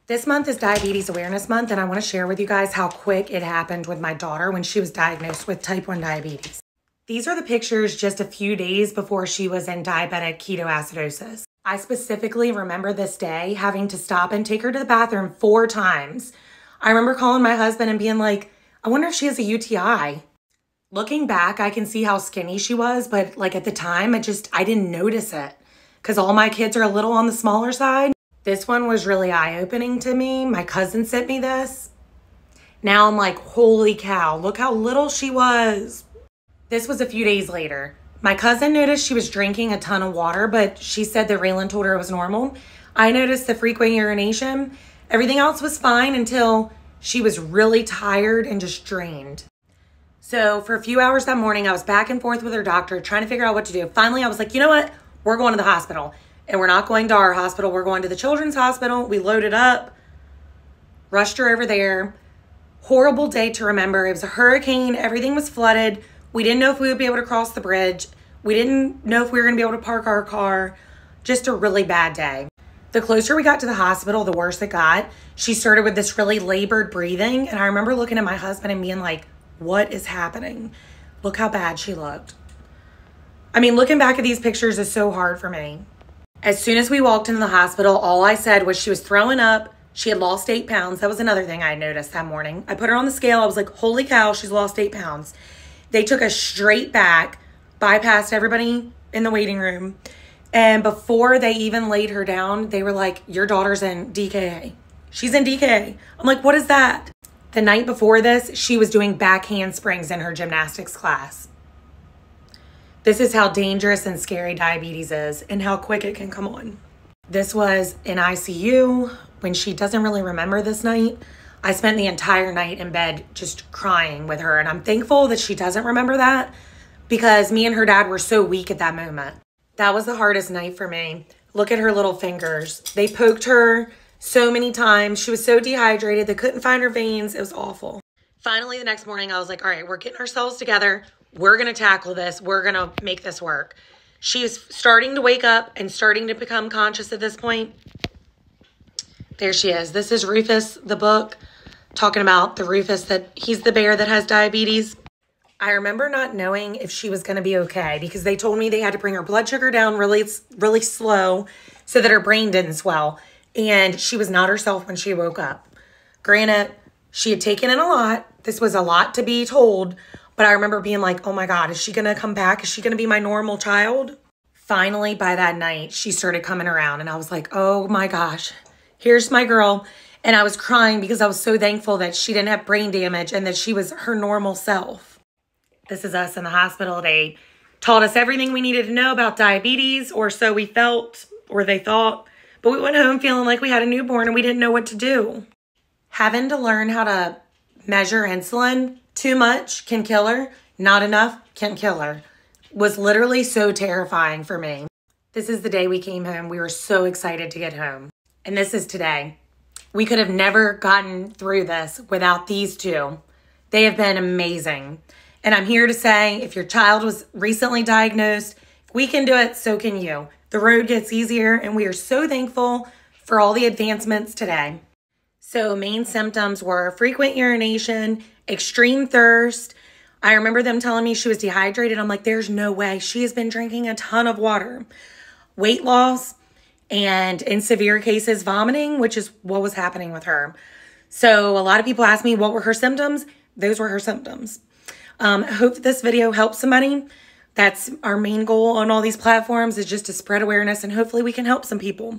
This month is Diabetes Awareness Month, and I want to share with you guys how quick it happened with my daughter when she was diagnosed with type 1 diabetes. These are the pictures just a few days before she was in diabetic ketoacidosis. I specifically remember this day having to stop and take her to the bathroom 4 times. I remember calling my husband and being like, I wonder if she has a UTI. Looking back, I can see how skinny she was, but like at the time, I didn't notice it because all my kids are a little on the smaller side. This one was really eye-opening to me. My cousin sent me this. Now I'm like, holy cow, look how little she was. This was a few days later. My cousin noticed she was drinking a ton of water, but she said that Raylan told her it was normal. I noticed the frequent urination. Everything else was fine until she was really tired and just drained. So for a few hours that morning, I was back and forth with her doctor trying to figure out what to do. Finally, I was like, you know what? We're going to the hospital. And we're not going to our hospital. We're going to the children's hospital. We loaded up, rushed her over there. Horrible day to remember. It was a hurricane. Everything was flooded. We didn't know if we would be able to cross the bridge. We didn't know if we were going to be able to park our car. Just a really bad day. The closer we got to the hospital, the worse it got. She started with this really labored breathing. And I remember looking at my husband and being like, what is happening? Look how bad she looked. I mean, looking back at these pictures is so hard for me. As soon as we walked into the hospital, all I said was she was throwing up. She had lost 8 pounds. That was another thing I noticed that morning. I put her on the scale. I was like, holy cow, she's lost 8 pounds. They took us straight back, bypassed everybody in the waiting room. And before they even laid her down, they were like, your daughter's in DKA. She's in DKA. I'm like, what is that? The night before this, she was doing back handsprings in her gymnastics class. This is how dangerous and scary diabetes is and how quick it can come on. This was in ICU when she doesn't really remember this night. I spent the entire night in bed just crying with her, and I'm thankful that she doesn't remember that because me and her dad were so weak at that moment. That was the hardest night for me. Look at her little fingers. They poked her so many times. She was so dehydrated. They couldn't find her veins. It was awful. Finally, the next morning, I was like, all right, we're getting ourselves together. We're going to tackle this. We're going to make this work. She is starting to wake up and starting to become conscious at this point. There she is. This is Rufus, the book, talking about the Rufus that he's the bear that has diabetes. I remember not knowing if she was going to be okay because they told me they had to bring her blood sugar down really slow so that her brain didn't swell. And she was not herself when she woke up. Granted, she had taken in a lot. This was a lot to be told. But I remember being like, oh my God, is she going to come back? Is she going to be my normal child? Finally, by that night, she started coming around. And I was like, oh my gosh, here's my girl. And I was crying because I was so thankful that she didn't have brain damage and that she was her normal self. This is us in the hospital. They taught us everything we needed to know about diabetes, or so we felt, or they thought. But we went home feeling like we had a newborn and we didn't know what to do. Having to learn how to measure insulin, too much can kill her, not enough can kill her, was literally so terrifying for me. This is the day we came home. We were so excited to get home. And this is today. We could have never gotten through this without these two. They have been amazing. And I'm here to say, if your child was recently diagnosed, if we can do it, so can you. The road gets easier, and we are so thankful for all the advancements today. So main symptoms were frequent urination, extreme thirst. I remember them telling me she was dehydrated. I'm like, there's no way. She has been drinking a ton of water. Weight loss, and in severe cases, vomiting, which is what was happening with her. So a lot of people ask me what were her symptoms. Those were her symptoms. I hope this video helps somebody. That's our main goal on all these platforms, is just to spread awareness, and hopefully we can help some people.